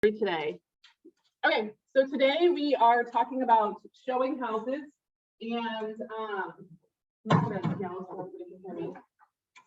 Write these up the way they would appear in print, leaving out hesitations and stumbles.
today. Okay, so today we are talking about showing houses, and I'm not gonna yell so everybody can hear me.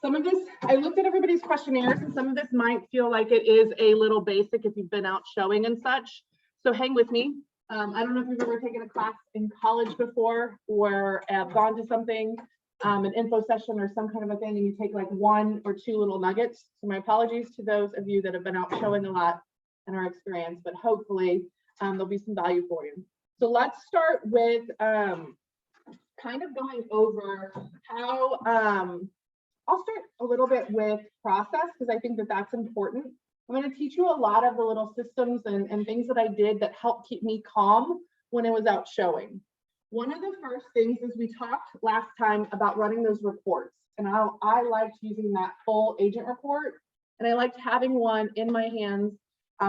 Some of this, I looked at everybody's questionnaires, and some of this might feel like it is a little basic if you've been out showing and such. So hang with me. I don't know if you've ever taken a class in college before or have gone to something, an info session or some kind of a thing, and you take like one or two little nuggets. So my apologies to those of you that have been out showing a lot in our experience, but hopefully there'll be some value for you. So let's start with kind of going over how, I'll start a little bit with process because I think that that's important. I'm going to teach you a lot of the little systems and things that I did that helped keep me calm when I was out showing. One of the first things is we talked last time about running those reports, and I liked using that full agent report, and I liked having one in my hands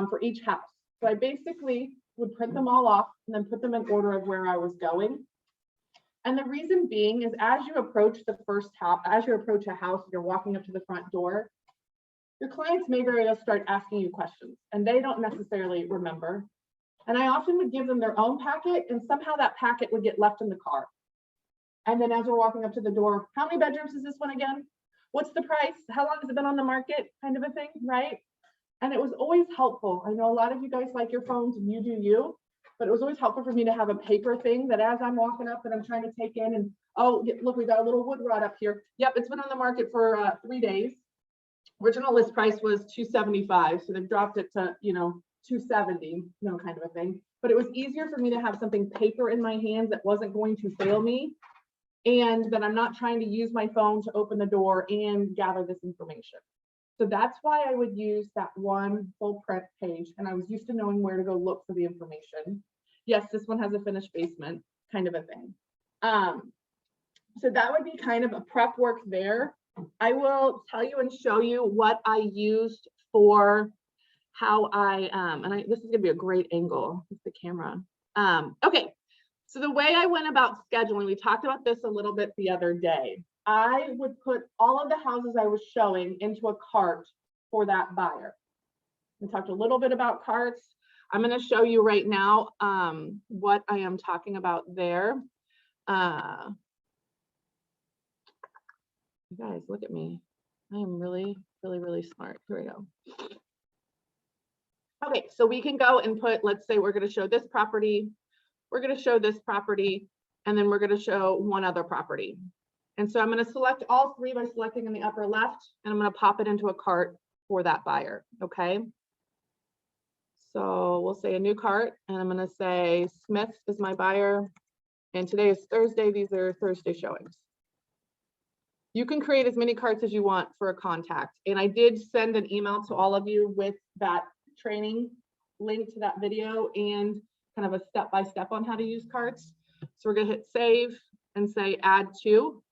for each house. So I basically would print them all off and then put them in order of where I was going. And the reason being is as you approach the first house, as you approach a house, you're walking up to the front door, your clients may very well start asking you questions and they don't necessarily remember. And I often would give them their own packet and somehow that packet would get left in the car. And then as we're walking up to the door, how many bedrooms is this one again? What's the price? How long has it been on the market? Kind of a thing, right? And it was always helpful. I know a lot of you guys like your phones and you do you, but it was always helpful for me to have a paper thing that as I'm walking up and I'm trying to take in and, oh, look, we got a little wood rod up here. Yep, it's been on the market for 3 days. Original list price was $275. So they've dropped it to, $270, kind of a thing. But it was easier for me to have something paper in my hands that wasn't going to fail me and that I'm not trying to use my phone to open the door and gather this information. So that's why I would use that one full print page, and I was used to knowing where to go look for the information. Yes, this one has a finished basement, kind of a thing. So that would be kind of a prep work there. I will tell you and show you what I used for how this is gonna be a great angle with the camera. Okay, so the way I went about scheduling, we talked about this a little bit the other day. I would put all of the houses I was showing into a cart for that buyer. We talked a little bit about carts. I'm going to show you right now what I am talking about there. You guys, look at me. I am really, really, really smart. Here we go. Okay, so we can go and put, let's say we're going to show this property, we're going to show this property, and then we're going to show one other property. And so I'm going to select all three by selecting in the upper left, and I'm going to pop it into a cart for that buyer, okay? So we'll say a new cart, and I'm going to say Smith is my buyer, and today is Thursday. These are Thursday showings. You can create as many carts as you want for a contact, and I did send an email to all of you with that training link to that video and kind of a step-by-step on how to use carts. So we're going to hit save and say add to.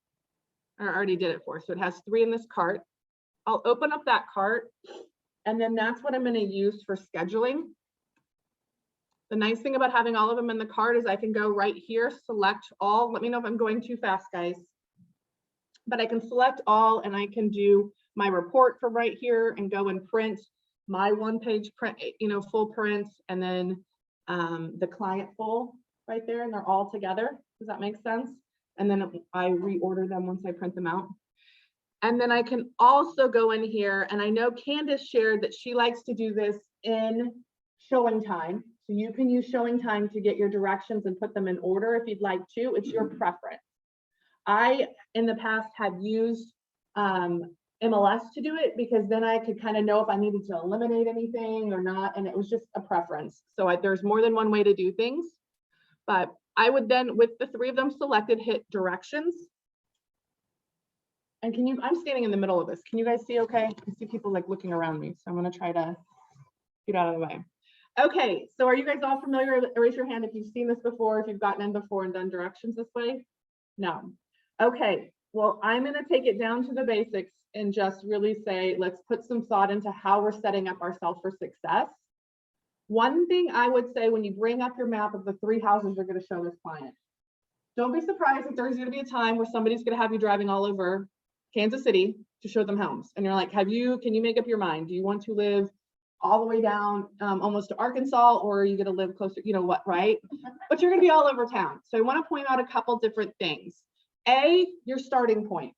I already did it for, so it has 3 in this cart. I'll open up that cart, and then that's what I'm going to use for scheduling. The nice thing about having all of them in the cart is I can go right here, select all. Let me know if I'm going too fast, guys. But I can select all, and I can do my report from right here and go and print my one-page print, full print, and then the client full right there, and they're all together. Does that make sense? And then I reorder them once I print them out. And then I can also go in here, and I know Candace shared that she likes to do this in showing time. So you can use showing time to get your directions and put them in order if you'd like to. It's your preference. I, in the past, have used MLS to do it because then I could kind of know if I needed to eliminate anything or not, and it was just a preference. So there's more than one way to do things, but I would then, with the 3 of them selected, hit directions. And I'm standing in the middle of this. Can you guys see okay? I see people like looking around me, so I'm gonna try to get out of the way. Okay, so are you guys all familiar? Raise your hand if you've seen this before, if you've gotten in before and done directions this way. No. Okay, well, I'm gonna take it down to the basics and just really say, let's put some thought into how we're setting up ourselves for success. One thing I would say when you bring up your map of the 3 houses you're going to show this client, don't be surprised if there's going to be a time where somebody's going to have you driving all over Kansas City to show them homes. And you're like, can you make up your mind? Do you want to live all the way down almost to Arkansas, or are you going to live closer, you know what, right? But you're going to be all over town. So I want to point out a couple different things. A, your starting point.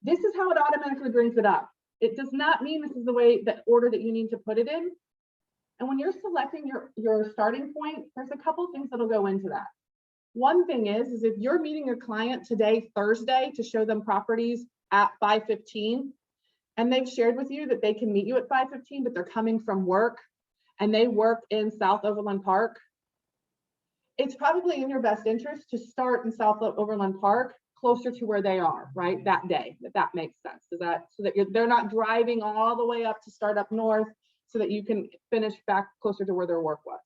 This is how it automatically brings it up. It does not mean this is the way, the order that you need to put it in. And when you're selecting your starting point, there's a couple things that'll go into that. One thing is if you're meeting your client today, Thursday, to show them properties at 5:15, and they've shared with you that they can meet you at 5:15, but they're coming from work and they work in South Overland Park, it's probably in your best interest to start in South Overland Park closer to where they are, right, that day, if that makes sense. Is that so that they're not driving all the way up to start up north, so that you can finish back closer to where their work was.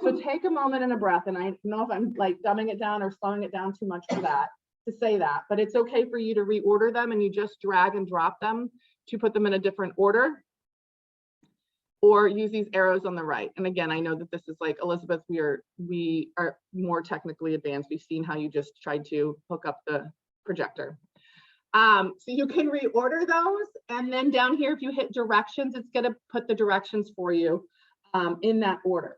So take a moment and a breath, and I don't know if I'm like dumbing it down or slowing it down too much for that, to say that, but it's okay for you to reorder them and you just drag and drop them to put them in a different order, or use these arrows on the right. And again, I know that this is like, Elizabeth, we are more technically advanced. We've seen how you just tried to hook up the projector. So you can reorder those, and then down here, if you hit directions, it's going to put the directions for you in that order.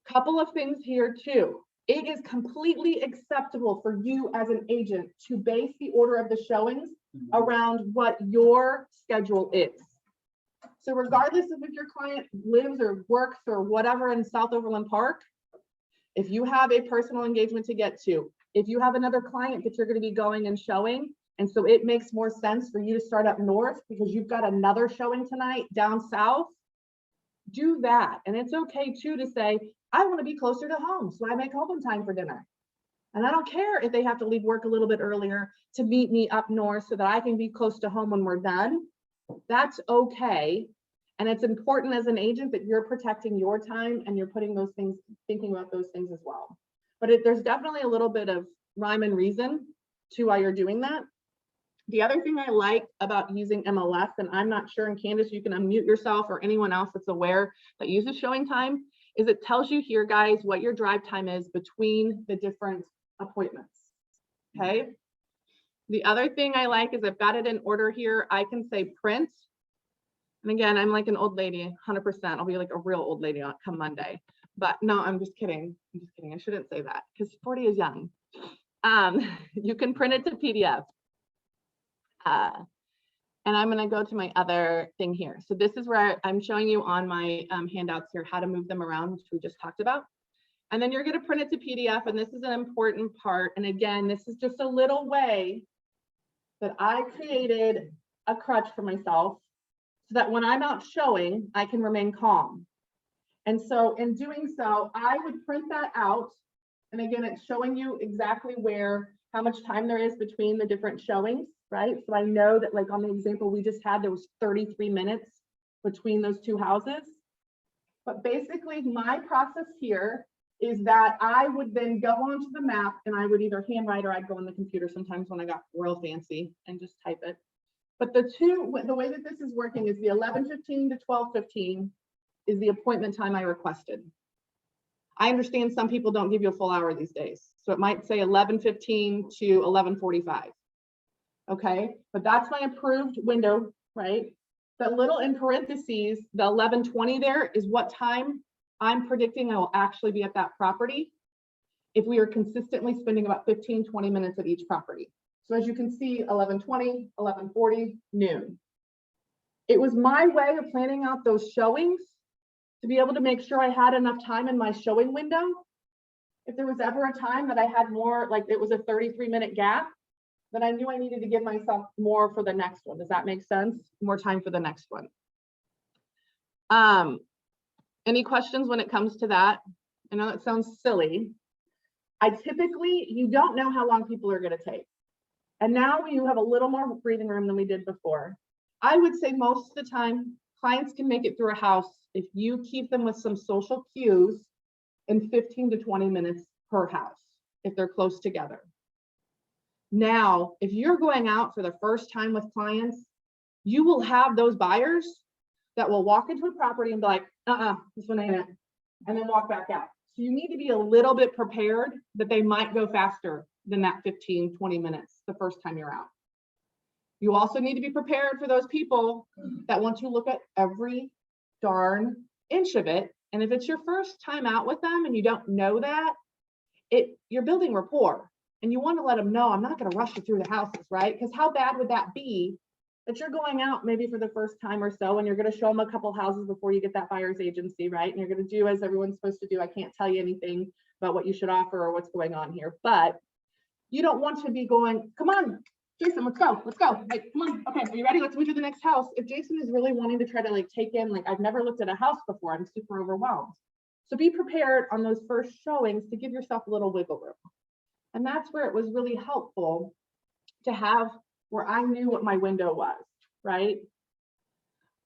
Couple of things here too. It is completely acceptable for you as an agent to base the order of the showings around what your schedule is. So regardless of if your client lives or works or whatever in South Overland Park, if you have a personal engagement to get to, if you have another client that you're going to be going and showing, and so it makes more sense for you to start up north because you've got another showing tonight down south, do that. And it's okay too to say, I want to be closer to home, so I make home in time for dinner. And I don't care if they have to leave work a little bit earlier to meet me up north so that I can be close to home when we're done. That's okay. And it's important as an agent that you're protecting your time and you're putting those things, thinking about those things as well. But there's definitely a little bit of rhyme and reason to why you're doing that. The other thing I like about using MLS, and I'm not sure, and Candace, you can unmute yourself or anyone else that's aware that uses showing time, is it tells you here, guys, what your drive time is between the different appointments. Okay. The other thing I like is I've got it in order here. I can say print. And again, I'm like an old lady, 100%. I'll be like a real old lady come Monday. But no, I'm just kidding. I'm just kidding. I shouldn't say that because 40 is young. You can print it to PDF. And I'm going to go to my other thing here. So this is where I'm showing you on my handouts here how to move them around, which we just talked about. And then you're going to print it to PDF. And this is an important part. And again, this is just a little way that I created a crutch for myself so that when I'm out showing, I can remain calm. And so in doing so, I would print that out. And again, it's showing you exactly how much time there is between the different showings, right? So I know that like on the example we just had, there was 33 minutes between those two houses. But basically my process here is that I would then go onto the map and I would either handwrite or I'd go on the computer sometimes when I got real fancy and just type it. But the way that this is working is the 11:15 to 12:15 is the appointment time I requested. I understand some people don't give you a full hour these days. So it might say 11:15 to 11:45. Okay, but that's my approved window, right? That little in parentheses, the 11:20 there is what time I'm predicting I will actually be at that property if we are consistently spending about 15-20 minutes at each property. So as you can see, 11:20, 11:40, noon. It was my way of planning out those showings to be able to make sure I had enough time in my showing window. If there was ever a time that I had more, like it was a 33-minute gap, then I knew I needed to give myself more for the next one. Does that make sense? More time for the next one. Any questions when it comes to that? I know that sounds silly. You don't know how long people are going to take. And now you have a little more breathing room than we did before. I would say most of the time, clients can make it through a house if you keep them with some social cues in 15 to 20 minutes per house, if they're close together. Now, if you're going out for the first time with clients, you will have those buyers that will walk into a property and be like, this one ain't it, and then walk back out. So you need to be a little bit prepared that they might go faster than that 15, 20 minutes the first time you're out. You also need to be prepared for those people that want to look at every darn inch of it. And if it's your first time out with them and you don't know that, you're building rapport, and you want to let them know, I'm not going to rush you through the houses, right? Because how bad would that be that you're going out maybe for the first time or so, and you're going to show them a couple houses before you get that buyer's agency, right? And you're going to do as everyone's supposed to do. I can't tell you anything about what you should offer or what's going on here, but you don't want to be going, come on, Jason, let's go. Like, come on. Okay, are you ready? Let's move to the next house. If Jason is really wanting to try to like take in, like, I've never looked at a house before, I'm super overwhelmed. So be prepared on those first showings to give yourself a little wiggle room. And that's where it was really helpful to have where I knew what my window was, right?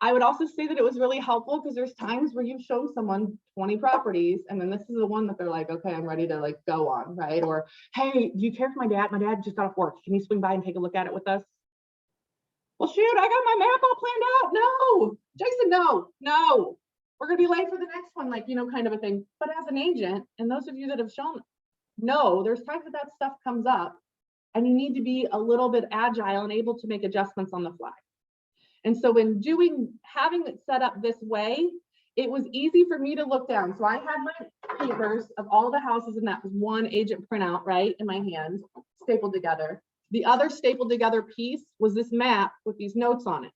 I would also say that it was really helpful because there's times where you show someone 20 properties and then this is the one that they're like, okay, I'm ready to like go on, right? Or, hey, do you care for my dad? My dad just got off work. Can you swing by and take a look at it with us? Well, shoot, I got my map all planned out. No, Jason, no. We're gonna be late for the next one, like, you know, kind of a thing. But as an agent, and those of you that have shown, no, there's times that stuff comes up and you need to be a little bit agile and able to make adjustments on the fly. And so in having it set up this way, it was easy for me to look down. So I had my papers of all the houses in that one agent printout, right, in my hand, stapled together. The other stapled together piece was this map with these notes on it.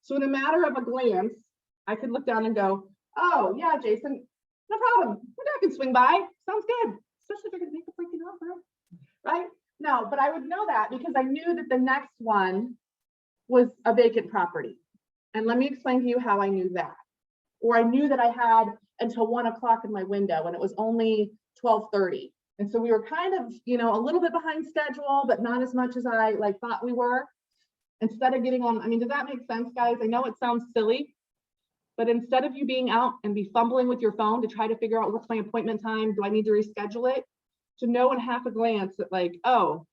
So in a matter of a glance, I could look down and go, oh yeah, Jason, no problem. Your dad can swing by. Sounds good. Especially if they're gonna make a freaking offer, right? No, but I would know that because I knew that the next one was a vacant property. And let me explain to you how I knew that. Or I knew that I had until 1 o'clock in my window and it was only 12:30. And so we were kind of, you know, a little bit behind schedule, but not as much as I like thought we were. Instead of getting on, I mean, does that make sense, guys? I know it sounds silly, but instead of you being out and be fumbling with your phone to try to figure out what's my appointment time, do I need to reschedule it? To know in half a glance that like, oh,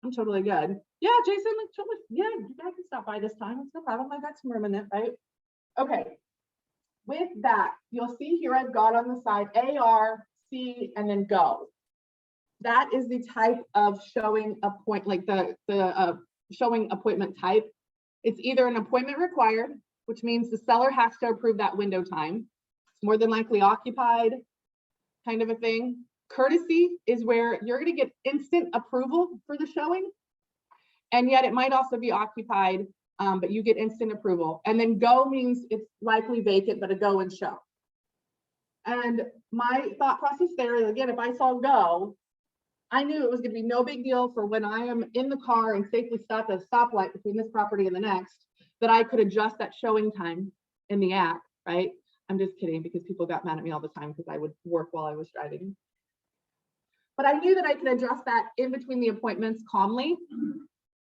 I'm totally good. Yeah, Jason, like totally, yeah, you guys can stop by this time. It's no problem. I got some room in it, right? Okay. With that, you'll see here I've got on the side AR, C, and then go. That is the type of showing like the showing appointment type. It's either an appointment required, which means the seller has to approve that window time. It's more than likely occupied, kind of a thing. Courtesy is where you're going to get instant approval for the showing, and yet it might also be occupied, but you get instant approval. And then go means it's likely vacant, but a go and show. And my thought process there, again, if I saw go, I knew it was going to be no big deal for when I am in the car and safely stopped at a stoplight between this property and the next, that I could adjust that showing time in the app, right? I'm just kidding because people got mad at me all the time because I would work while I was driving. But I knew that I could adjust that in between the appointments calmly.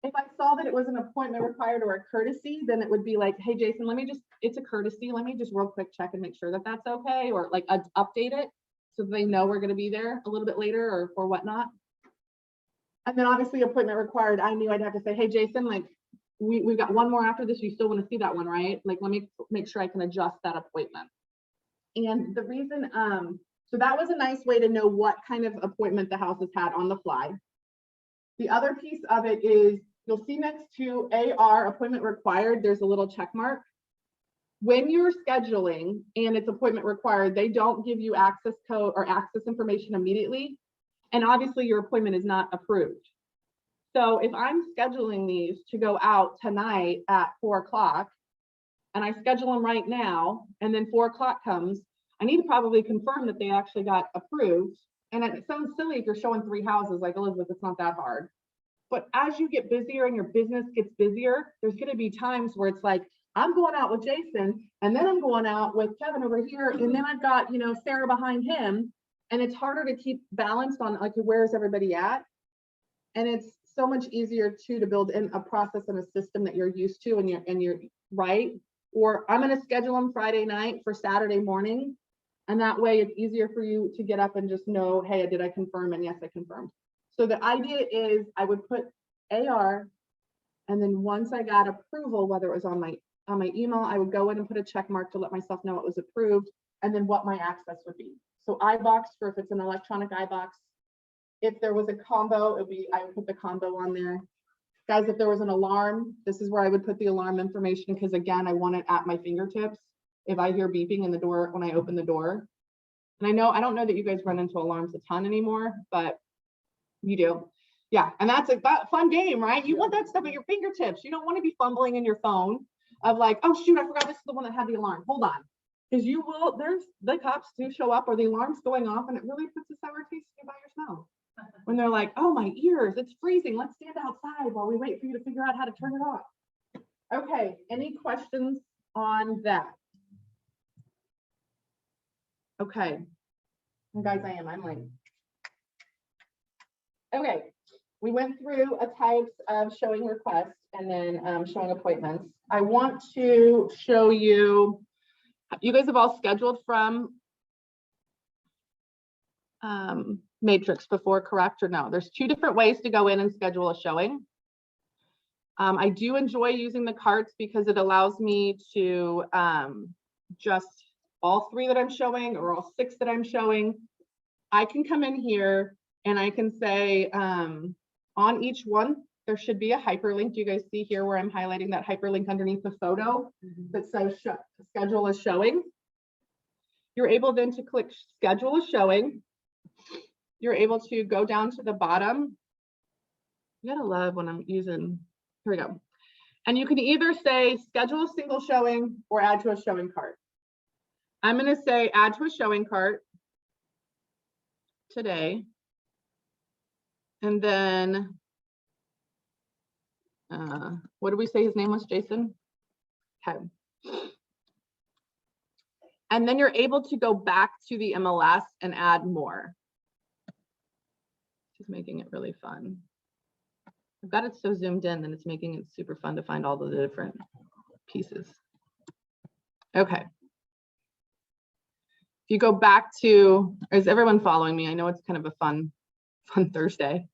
If I saw that it was an appointment required or a courtesy, then it would be like, hey, Jason, let me just, it's a courtesy. Let me just real quick check and make sure that that's okay. Or like update it so they know we're going to be there a little bit later or whatnot. And then obviously appointment required, I knew I'd have to say, hey, Jason, like we've got one more after this. You still want to see that one, right? Like, let me make sure I can adjust that appointment. And the reason, so that was a nice way to know what kind of appointment the house has had on the fly. The other piece of it is you'll see next to AR appointment required, there's a little check mark. When you're scheduling and it's appointment required, they don't give you access code or access information immediately. And obviously your appointment is not approved. So if I'm scheduling these to go out tonight at 4 o'clock and I schedule them right now, and then 4 o'clock comes, I need to probably confirm that they actually got approved. And it sounds silly if you're showing 3 houses, like Elizabeth, it's not that hard. But as you get busier and your business gets busier, there's going to be times where it's like, I'm going out with Jason, and then I'm going out with Kevin over here, and then I've got, you know, Sarah behind him. And it's harder to keep balanced on like, where's everybody at? And it's so much easier too to build in a process and a system that you're used to and you're right. Or I'm going to schedule them Friday night for Saturday morning. And that way it's easier for you to get up and just know, hey, did I confirm? And yes, I confirmed. So the idea is I would put AR, and then once I got approval, whether it was on my email, I would go in and put a check mark to let myself know it was approved, and then what my access would be. So iBox for if it's an electronic iBox. If there was a combo, I would put the combo on there. Guys, if there was an alarm, this is where I would put the alarm information because again, I want it at my fingertips. if I hear beeping in the door when I open the door. And I don't know that you guys run into alarms a ton anymore, but you do. Yeah, and that's a fun game, right? You want that stuff at your fingertips. You don't want to be fumbling in your phone of like, oh shoot, I forgot this is the one that had the alarm. Hold on. Because you will, the cops do show up or the alarm's going off and it really puts a sour taste in your mouth. When they're like, oh, my ears, it's freezing. Let's stand outside while we wait for you to figure out how to turn it off. Okay, any questions on that? Okay. And guys, I'm late. Okay, we went through a types of showing requests and then showing appointments. I want to show you, you guys have all scheduled from Matrix before, correct or no? There's two different ways to go in and schedule a showing. I do enjoy using the carts because it allows me to just all 3 that I'm showing or all 6 that I'm showing. I can come in here and I can say on each one, there should be a hyperlink. Do you guys see here where I'm highlighting that hyperlink underneath the photo that says schedule a showing? You're able then to click schedule a showing. You're able to go down to the bottom. You gotta love when I'm using, here we go. And you can either say schedule a single showing or add to a showing cart. I'm gonna say add to a showing cart today. And then, what did we say his name was, Jason? Okay. And then you're able to go back to the MLS and add more. Just making it really fun. I've got it so zoomed in that it's making it super fun to find all the different pieces. Okay. If you go back to, is everyone following me? I know it's kind of a fun Thursday.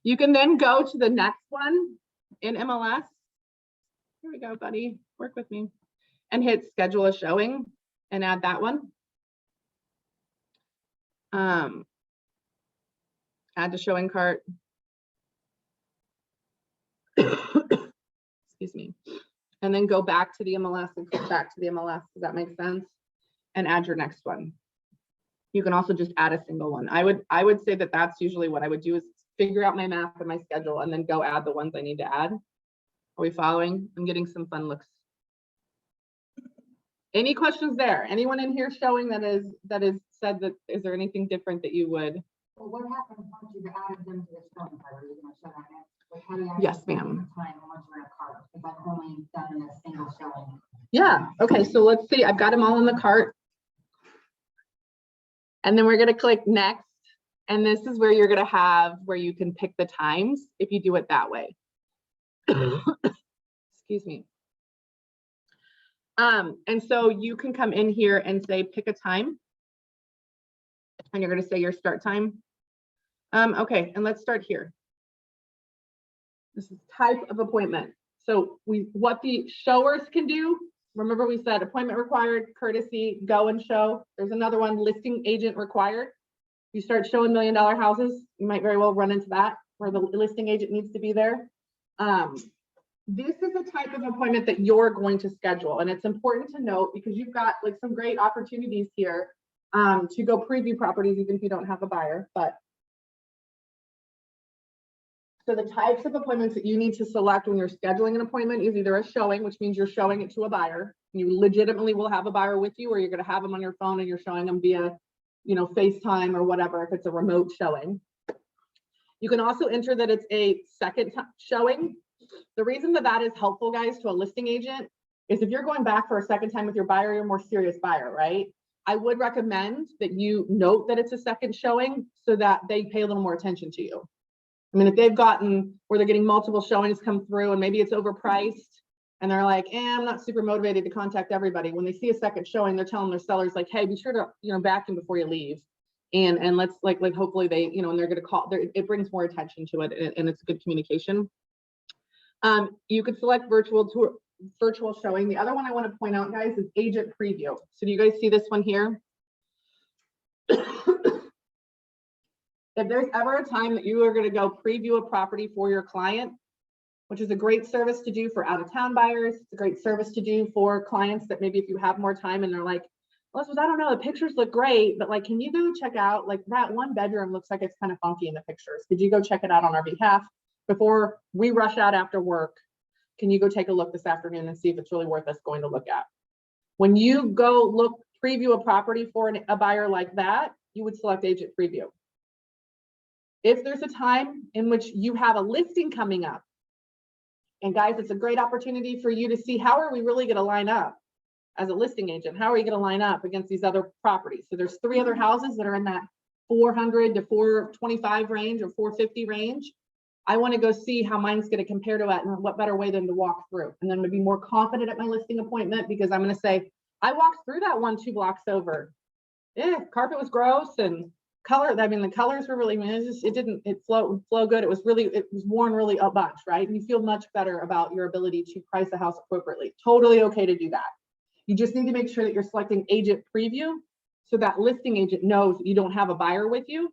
You can then go to the next one in MLS. Here we go, buddy. Work with me. And hit schedule a showing and add that one. Add to showing cart. Excuse me. And then go back to the MLS and click back to the MLS. Does that make sense? And add your next one. You can also just add a single one. I would say that that's usually what I would do is figure out my map and my schedule and then go add the ones I need to add. Are we following? I'm getting some fun looks. Any questions there? Anyone in here showing that is said that, is there anything different that you would? Well, what happens once you've added them to the showing cart? Are you going to show that next? Like, how do you Yes, ma'am. time once you're in a cart? Because I've only done a single showing. Yeah. Okay. So let's see. I've got them all in the cart. And then we're going to click next. And this is where you're going to have where you can pick the times if you do it that way. Excuse me. And so you can come in here and say pick a time. And you're going to say your start time. Okay, and let's start here. This is type of appointment. So what the showers can do, remember we said appointment required, courtesy, go and show. There's another one, listing agent required. You start showing $1 million houses, you might very well run into that where the listing agent needs to be there. This is a type of appointment that you're going to schedule. And it's important to note because you've got like some great opportunities here to go preview properties, even if you don't have a buyer. But so the types of appointments that you need to select when you're scheduling an appointment is either a showing, which means you're showing it to a buyer. You legitimately will have a buyer with you, or you're going to have them on your phone and you're showing them via, FaceTime or whatever, if it's a remote showing. You can also enter that it's a second showing. The reason that is helpful, guys, to a listing agent is if you're going back for a second time with your buyer, you're a more serious buyer, right? I would recommend that you note that it's a second showing so that they pay a little more attention to you. I mean, if they've gotten where they're getting multiple showings come through and maybe it's overpriced and they're like, I'm not super motivated to contact everybody. When they see a second showing, they're telling their sellers like, hey, be sure to back in before you leave. And let's like hopefully they, and they're going to call, it brings more attention to it and it's good communication. You could select virtual showing. The other one I want to point out, guys, is agent preview. So do you guys see this one here? If there's ever a time that you are going to go preview a property for your client, which is a great service to do for out-of-town buyers. It's a great service to do for clients that maybe if you have more time and they're like, Elizabeth, I don't know, the pictures look great, but like, can you go check out, like that one bedroom looks like it's kind of funky in the pictures. Could you go check it out on our behalf before we rush out after work? Can you go take a look this afternoon and see if it's really worth us going to look at? When you go preview a property for a buyer like that, you would select agent preview. If there's a time in which you have a listing coming up, and guys, it's a great opportunity for you to see how are we really going to line up as a listing agent? How are you going to line up against these other properties? So there's 3 other houses that are in that 400 to 425 range or 450 range. I want to go see how mine's going to compare to that, and what better way than to walk through. And then I'm going to be more confident at my listing appointment because I'm going to say, I walked through that one 2 blocks over. Carpet was gross and color. I mean, the colors were really, it flow good. It was worn really a bunch, right? And you feel much better about your ability to price a house appropriately. Totally okay to do that. You just need to make sure that you're selecting agent preview so that listing agent knows you don't have a buyer with you.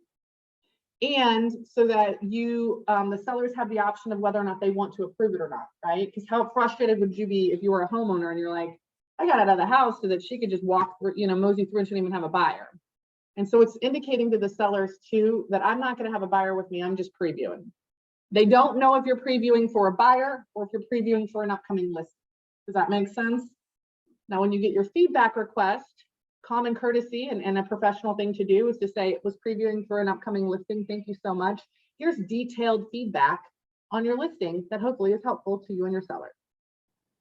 And so that you, the sellers have the option of whether or not they want to approve it or not, right? Because how frustrated would you be if you were a homeowner and you're like, I got out of the house so that she could just walk through, mosey through and she didn't even have a buyer. And so it's indicating to the sellers too, that I'm not going to have a buyer with me. I'm just previewing. They don't know if you're previewing for a buyer or if you're previewing for an upcoming listing. Does that make sense? Now, when you get your feedback request, common courtesy and a professional thing to do is to say, it was previewing for an upcoming listing. Thank you so much. Here's detailed feedback on your listing that hopefully is helpful to you and your seller,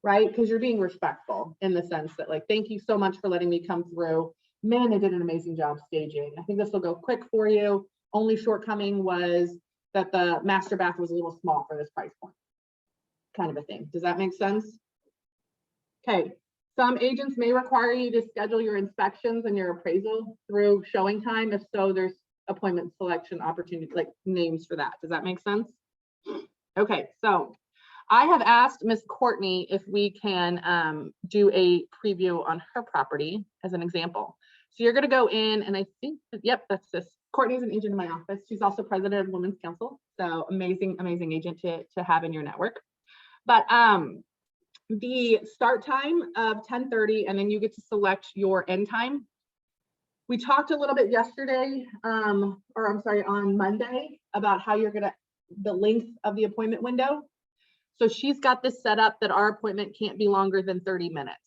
right? Because you're being respectful in the sense that like, thank you so much for letting me come through. Man, they did an amazing job staging. I think this will go quick for you. Only shortcoming was that the master bath was a little small for this price point, kind of a thing. Does that make sense? Okay. Some agents may require you to schedule your inspections and your appraisal through showing time. If so, there's appointment selection opportunities, like names for that. Does that make sense? Okay, so I have asked Miss Courtney if we can do a preview on her property as an example. So you're going to go in, and I think, yep, that's this. Courtney's an agent in my office. She's also president of Women's Council. So amazing, amazing agent to have in your network. But the start time of 10:30, and then you get to select your end time. We talked a little bit yesterday, on Monday, about how you're going to, the length of the appointment window. So she's got this set up that our appointment can't be longer than 30 minutes.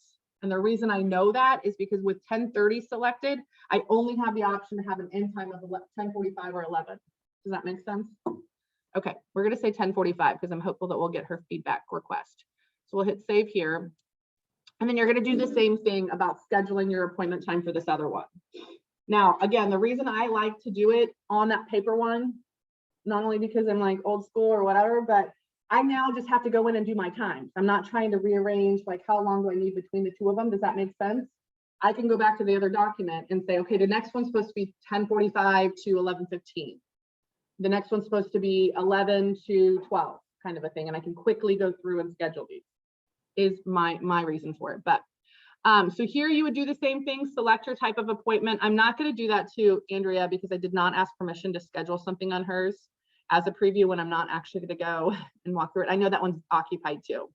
And the reason I know that is because with 10:30 selected, I only have the option to have an end time of 10:45 or 11. Does that make sense? Okay, we're going to say 10:45 because I'm hopeful that we'll get her feedback request. So we'll hit save here. And then you're going to do the same thing about scheduling your appointment time for this other one. Now, again, the reason I like to do it on that paper one, not only because I'm like old school or whatever, but I now just have to go in and do my times. I'm not trying to rearrange like how long do I need between the 2 of them. Does that make sense? I can go back to the other document and say, okay, the next one's supposed to be 10:45 to 11:15. The next one's supposed to be 11 to 12, kind of a thing. And I can quickly go through and schedule these. Is my reason for it. But so here you would do the same thing, select your type of appointment. I'm not going to do that to Andrea because I did not ask permission to schedule something on hers as a preview when I'm not actually going to go and walk through it. I know that one's occupied too.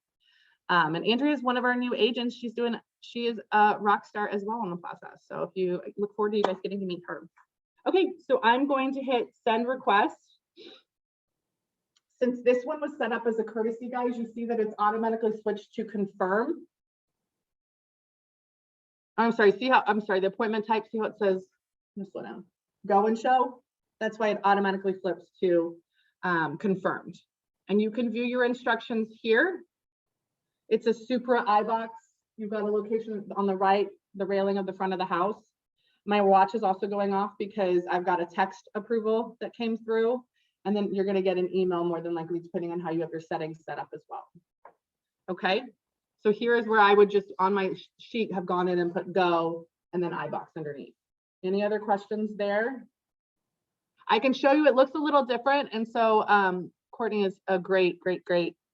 And Andrea is one of our new agents. She is a rock star as well on the process. So if you look forward to you guys getting to meet her. Okay, so I'm going to hit send request. Since this one was set up as a courtesy, guys, you see that it's automatically switched to confirm. I'm sorry, the appointment type, see how it says, slow down, go and show. That's why it automatically flips to confirmed. And you can view your instructions here. It's a Supra iBox. You've got a location on the right, the railing of the front of the house. My watch is also going off because I've got a text approval that came through. And then you're going to get an email more than likely, depending on how you have your settings set up as well. Okay, so here is where I would just on my sheet have gone in and put go and then iBox underneath. Any other questions there? I can show you, it looks a little different. And so Courtney is a great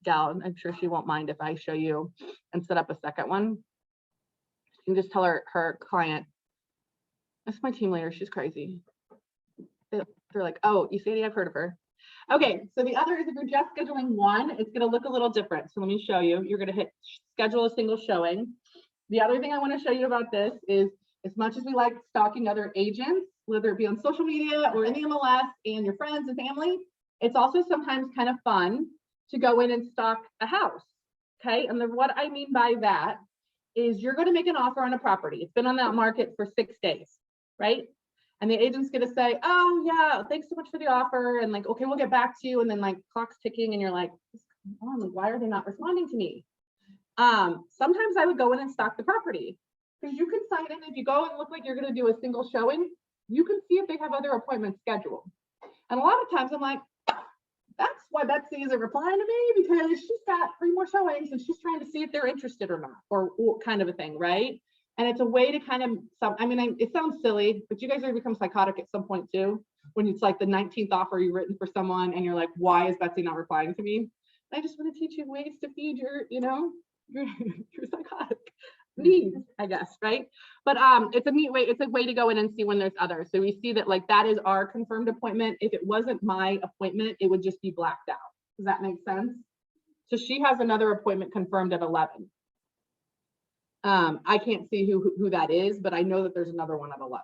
gal. I'm sure she won't mind if I show you and set up a second one. You can just tell her client, that's my team leader, she's crazy. They're like, oh, you Sadie, I've heard of her. Okay, so the other is if you're just scheduling one, it's gonna look a little different. So let me show you. You're gonna hit schedule a single showing. The other thing I want to show you about this is, as much as we like stalking other agents, whether it be on social media or in the MLS and your friends and family, it's also sometimes kind of fun to go in and stalk a house. Okay, and then what I mean by that is you're going to make an offer on a property. It's been on that market for 6 days, right? And the agent's going to say, oh yeah, thanks so much for the offer. And like, okay, we'll get back to you. And then like clock's ticking and you're like, why are they not responding to me? Sometimes I would go in and stalk the property because you can sign in. If you go and look like you're going to do a single showing, you can see if they have other appointments scheduled. And a lot of times I'm like, that's why Betsy isn't replying to me, because she's got 3 more showings and she's trying to see if they're interested or not, or kind of a thing, right? And it's a way to kind of, it sounds silly, but you guys are become psychotic at some point too, when it's like the 19th offer you've written for someone and you're like, why is Betsy not replying to me? I just want to teach you ways to feed your, your psychotic needs, I guess, right? But it's a neat way, it's a way to go in and see when there's others. So we see that like that is our confirmed appointment. If it wasn't my appointment, it would just be blacked out. Does that make sense? So she has another appointment confirmed at 11. I can't see who that is, but I know that there's another one at 11.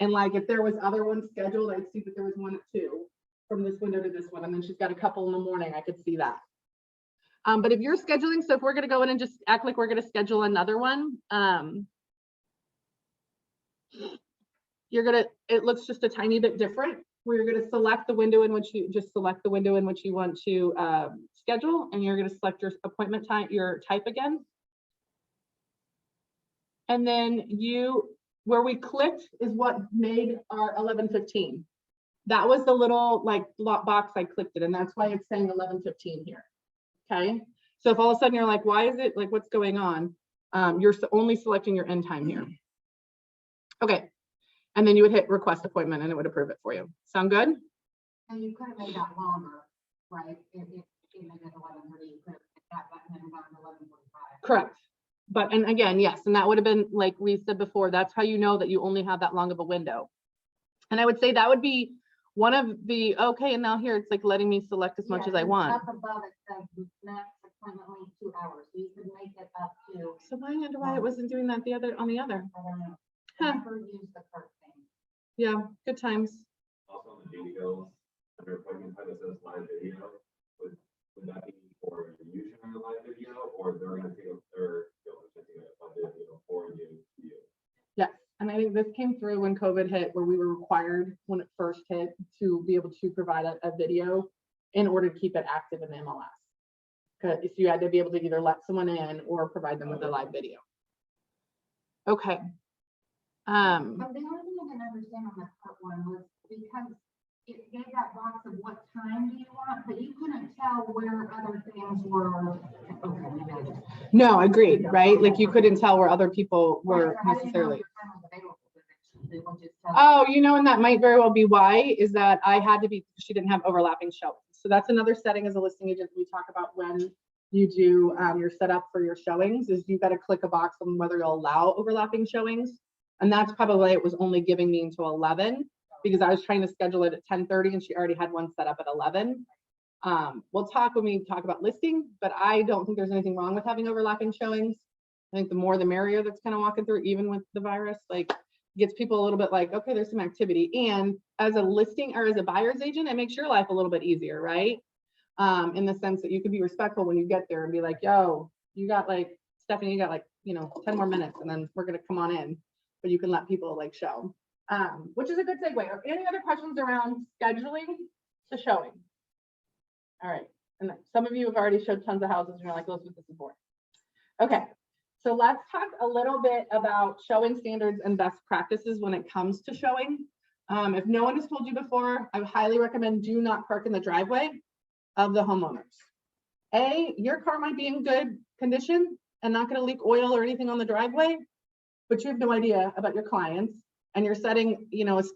And like if there was other ones scheduled, I'd see that there was one at 2 from this window to this one, and then she's got a couple in the morning. I could see that. But if you're scheduling, so if we're going to go in and just act like we're going to schedule another one, it looks just a tiny bit different, where you're going to select the window in which you want to schedule, and you're going to select your appointment time, your type again. And then where we clicked is what made our 11:15. That was the little like box I clicked it, and that's why it's saying 11:15 here. Okay, so if all of a sudden you're like, why is it like, what's going on? You're only selecting your end time here. Okay, and then you would hit request appointment and it would approve it for you. Sound good? And you could have made that longer, right? If you made it 11:30, you could have hit that button and gone to 11:45. Correct. But, and again, yes, and that would have been, like we said before, that's how you know that you only have that long of a window. And I would say that would be one of the, okay, and now here it's like letting me select as much as I want. Up above it says max appointment length 2 hours, so you could make it up to. So I wonder why it wasn't doing that on the other. I don't know. Huh. Never use the cart thing. Yeah, good times. Also on the video, under appointment time, it says live video. Would that be for you showing a live video, or they're going to take their video for you? Yes, and I think this came through when COVID hit, where we were required when it first hit to be able to provide a video in order to keep it active in the MLS. Because you had to be able to either let someone in or provide them with a live video. Okay. But the only thing I didn't understand on the part one was because it gave that box of what time do you want, but you couldn't tell where other things were. Okay, maybe I just. No, agreed, right? Like you couldn't tell where other people were necessarily. Oh, and that might very well be why, is that I had to be, she didn't have overlapping showings. So that's another setting as a listing agent we talk about when you do your setup for your showings, is you got to click a box on whether you'll allow overlapping showings. And that's probably why it was only giving me until 11, because I was trying to schedule it at 10:30 and she already had one set up at 11. We'll talk when we talk about listing, but I don't think there's anything wrong with having overlapping showings. I think the more the merrier that's kind of walking through, even with the virus, like gets people a little bit like, okay, there's some activity. And as a listing or as a buyer's agent, it makes your life a little bit easier, right? In the sense that you can be respectful when you get there and be like, yo, you got like, Stephanie, you got like, 10 more minutes and then we're going to come on in, but you can let people like show, which is a good segue. Are any other questions around scheduling to showing? All right. And some of you have already showed tons of houses and you're like, Elizabeth, this is boring. Okay. So let's talk a little bit about showing standards and best practices when it comes to showing. If no one has told you before, I highly recommend do not park in the driveway of the homeowners. Your car might be in good condition and not going to leak oil or anything on the driveway, but you have no idea about your clients, and you're setting,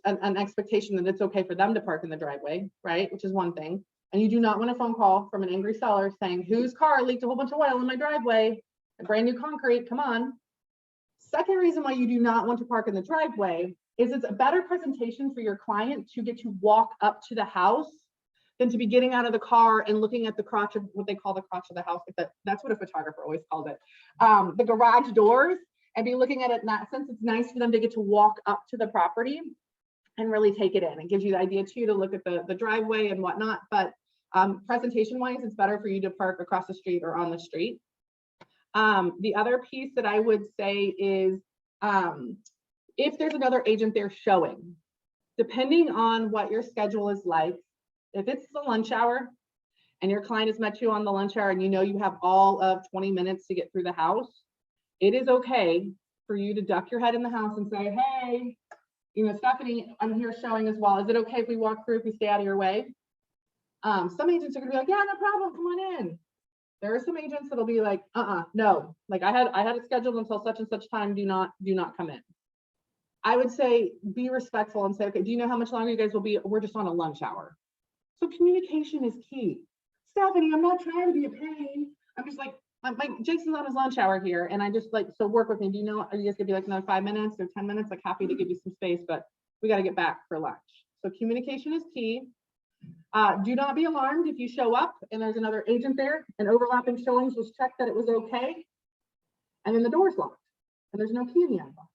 an expectation that it's okay for them to park in the driveway, right? Which is one thing. And you do not want a phone call from an angry seller saying, whose car leaked a whole bunch of oil in my driveway? A brand new concrete, come on. Second reason why you do not want to park in the driveway is it's a better presentation for your client to get to walk up to the house than to be getting out of the car and looking at the crotch of what they call the crotch of the house. That's what a photographer always called it. The garage doors, and be looking at it in that sense. It's nice for them to get to walk up to the property and really take it in. It gives you the idea too to look at the driveway and whatnot, but presentation wise, it's better for you to park across the street or on the street. The other piece that I would say is if there's another agent there showing, depending on what your schedule is like, if it's the lunch hour and your client has met you on the lunch hour and you know you have all of 20 minutes to get through the house, it is okay for you to duck your head in the house and say, hey, you know, Stephanie, I'm here showing as well. Is it okay if we walk through, if we stay out of your way? Some agents are gonna be like, yeah, no problem, come on in. There are some agents that'll be like, no, like I had it scheduled until such and such time, do not come in. I would say be respectful and say, okay, do you know how much longer you guys will be? We're just on a lunch hour. So communication is key. Stephanie, I'm not trying to be a pain. I'm just like, Jason's on his lunch hour here, and I just like, so work with me. Do you know, are you guys gonna be like another 5 minutes or 10 minutes? Like happy to give you some space, but we got to get back for lunch. So communication is key. Do not be alarmed if you show up and there's another agent there and overlapping showings was checked that it was okay. And then the door's locked and there's no key in the unbox.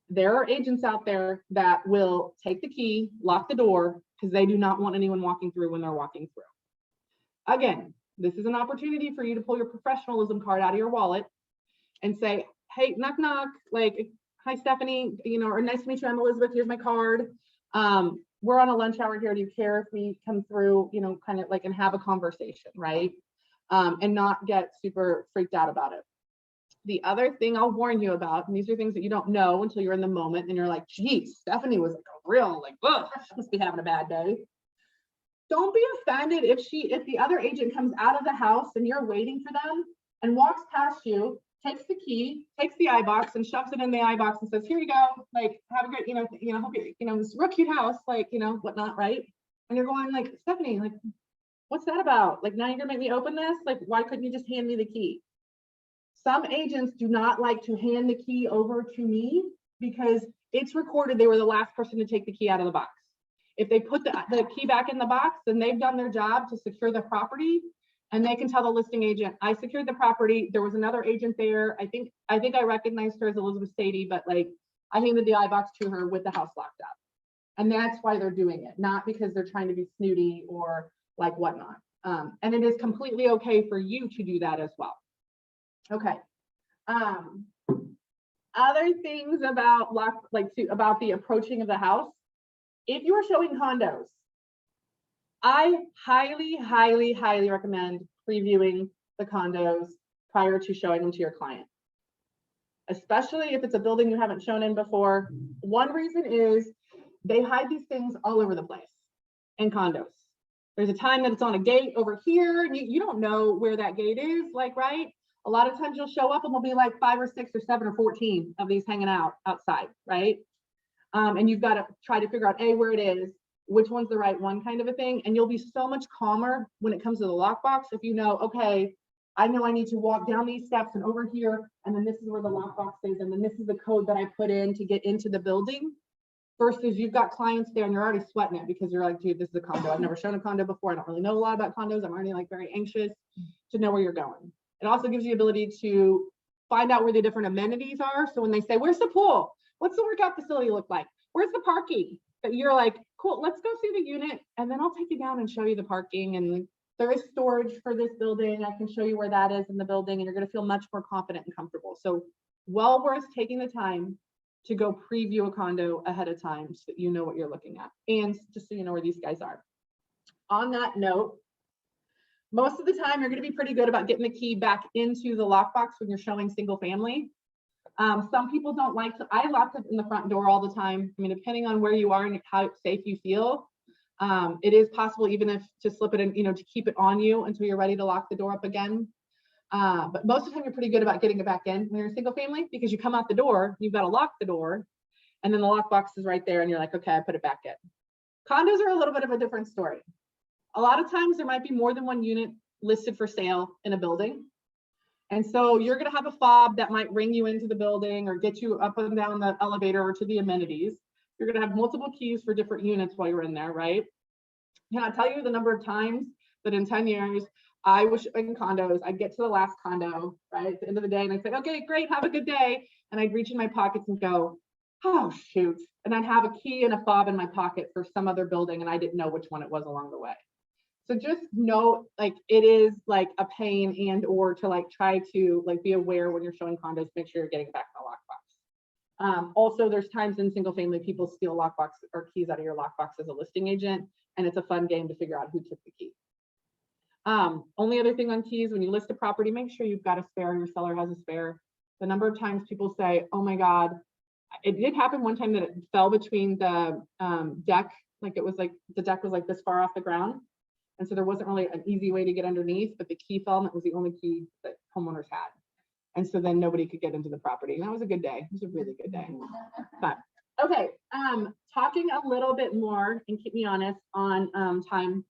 There are agents out there that will take the key, lock the door, because they do not want anyone walking through when they're walking through. Again, this is an opportunity for you to pull your professionalism card out of your wallet and say, hey, knock, knock, like, hi, Stephanie, you know, or nice to meet you, I'm Elizabeth, here's my card. We're on a lunch hour here. Do you care if we come through, you know, kind of like and have a conversation, right? And not get super freaked out about it. The other thing I'll warn you about, and these are things that you don't know until you're in the moment and you're like, geez, Stephanie was like a real, like, oh, she must be having a bad day. Don't be offended if the other agent comes out of the house and you're waiting for them and walks past you, takes the key, takes the iBox and shoves it in the iBox and says, here you go, like, have a good, hope you, it's a real cute house, like, whatnot, right? And you're going like, Stephanie, like, what's that about? Like, now you're gonna make me open this? Like, why couldn't you just hand me the key? Some agents do not like to hand the key over to me because it's recorded they were the last person to take the key out of the box. If they put the key back in the box, then they've done their job to secure the property, and they can tell the listing agent, I secured the property. There was another agent there. I think I recognized her as Elizabeth Stady, but like I handed the iBox to her with the house locked up. And that's why they're doing it, not because they're trying to be snooty or like whatnot. And it is completely okay for you to do that as well. Okay. Other things about about the approaching of the house. If you are showing condos, I highly, highly, highly recommend previewing the condos prior to showing them to your client, especially if it's a building you haven't shown in before. One reason is they hide these things all over the place in condos. There's a time that it's on a gate over here, and you don't know where that gate is, like, right? A lot of times you'll show up and there'll be like 5 or 6 or 7 or 14 of these hanging out outside, right? And you've got to try to figure out where it is, which one's the right one, kind of a thing. And you'll be so much calmer when it comes to the lockbox if you know, okay, I know I need to walk down these steps and over here, and then this is where the lockbox is, and then this is the code that I put in to get into the building. Versus you've got clients there and you're already sweating it because you're like, dude, this is a condo. I've never shown a condo before. I don't really know a lot about condos. I'm already like very anxious to know where you're going. It also gives you the ability to find out where the different amenities are. So when they say, where's the pool? What's the workout facility look like? Where's the parking? But you're like, cool, let's go see the unit. And then I'll take you down and show you the parking. And there is storage for this building. I can show you where that is in the building. And you're going to feel much more confident and comfortable. So well worth taking the time to go preview a condo ahead of time so that you know what you're looking at. And just so you know where these guys are. On that note, most of the time, you're going to be pretty good about getting the key back into the lockbox when you're showing single family. Some people don't like to, I lock it in the front door all the time. I mean, depending on where you are and how safe you feel, it is possible even if to slip it in, to keep it on you until you're ready to lock the door up again. But most of the time, you're pretty good about getting it back in when you're a single family because you come out the door, you've got to lock the door, and then the lockbox is right there, and you're like, okay, I put it back in. Condos are a little bit of a different story. A lot of times there might be more than one unit listed for sale in a building. And so you're going to have a fob that might ring you into the building or get you up and down the elevator or to the amenities. You're going to have multiple keys for different units while you're in there, right? Can I tell you the number of times that in 10 years I was in condos, I'd get to the last condo, right, at the end of the day, and I'd say, okay, great, have a good day. And I'd reach in my pockets and go, oh, shoot. And I'd have a key and a fob in my pocket for some other building, and I didn't know which one it was along the way. So just know, like, it is like a pain, and or to like try to like be aware when you're showing condos, make sure you're getting back in the lockbox. Also, there's times in single family people steal lockbox or keys out of your lockbox as a listing agent, and it's a fun game to figure out who took the key. Only other thing on keys, when you list a property, make sure you've got a spare, your seller has a spare. The number of times people say, oh my God, it did happen one time that it fell between the deck, like it was like the deck was like this far off the ground. And so there wasn't really an easy way to get underneath, but the key fell, and it was the only key that homeowners had. And so then nobody could get into the property. And that was a good day. It was a really good day. But okay, talking a little bit more, and keep me honest on time,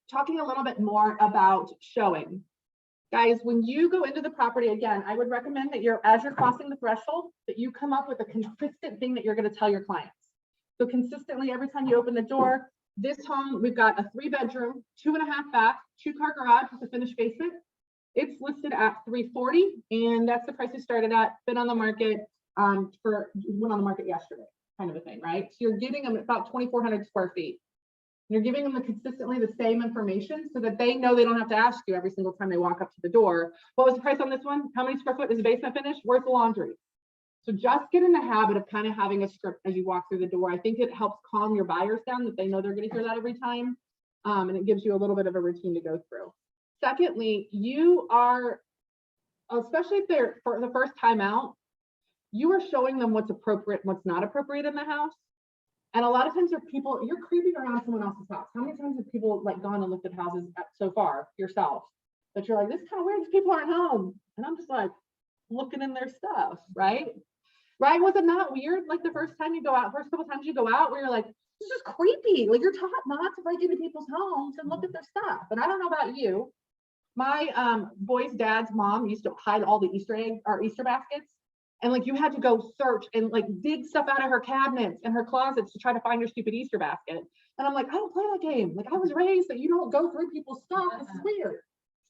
talking a little bit more about showing. Guys, when you go into the property, again, I would recommend that as you're crossing the threshold, that you come up with a consistent thing that you're going to tell your clients. So consistently, every time you open the door, this home, we've got a 3-bedroom, 2.5 bath, 2-car garage with a finished basement. It's listed at $340,000, and that's the price it started at. Been on the market went on the market yesterday, kind of a thing, right? So you're giving them about 2,400 square feet. You're giving them consistently the same information so that they know they don't have to ask you every single time they walk up to the door, what was the price on this one? How many square foot is the basement finished? Where's the laundry? So just get in the habit of kind of having a script as you walk through the door. I think it helps calm your buyers down, that they know they're going to hear that every time. And it gives you a little bit of a routine to go through. Secondly, you are, especially if they're for the first time out, you are showing them what's appropriate and what's not appropriate in the house. And a lot of times there are people, you're creeping around someone else's house. How many times have people like gone and looked at houses so far yourself that you're like, this is kind of weird, these people aren't home. And I'm just like looking in their stuff, right? Right? Was it not weird? Like the first time you go out, first couple times you go out, where you're like, this is creepy. Like you're taught not to break into people's homes and look at their stuff. And I don't know about you. My boy's dad's mom used to hide all the Easter eggs or Easter baskets. And like you had to go search and like dig stuff out of her cabinets and her closets to try to find your stupid Easter basket. And I'm like, I don't play that game. Like I was raised that you don't go through people's stuff. This is weird.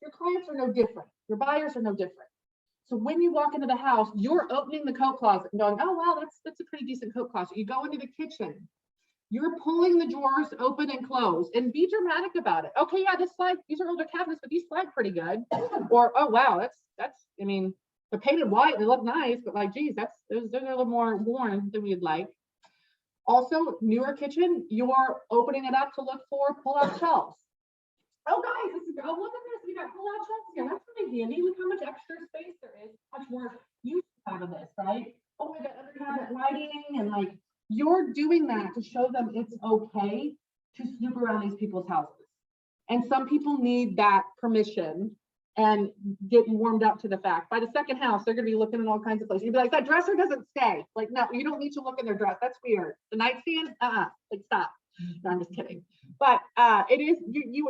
Your clients are no different. Your buyers are no different. So when you walk into the house, you're opening the coat closet and going, oh, wow, that's a pretty decent coat closet. You go into the kitchen. You're pulling the drawers open and close and be dramatic about it. Okay, yeah, these are older cabinets, but these slide pretty good. Or, oh, wow, that's, I mean, they're painted white, they look nice, but like, geez, those are a little more worn than we'd like. Also, newer kitchen, you're opening it up to look for pull-out shelves. Oh, guys, look at this. We got pull-out shelves here. That's pretty handy. Look how much extra space there is. Much more use out of this, right? Oh, we got under cabinet lighting, and like you're doing that to show them it's okay to snoop around these people's houses. And some people need that permission and get warmed up to the fact. By the second house, they're going to be looking in all kinds of places. You'd be like, that dresser doesn't stay. Like, no, you don't need to look in their dress. That's weird. The nightstand, like stop. No, I'm just kidding. But it is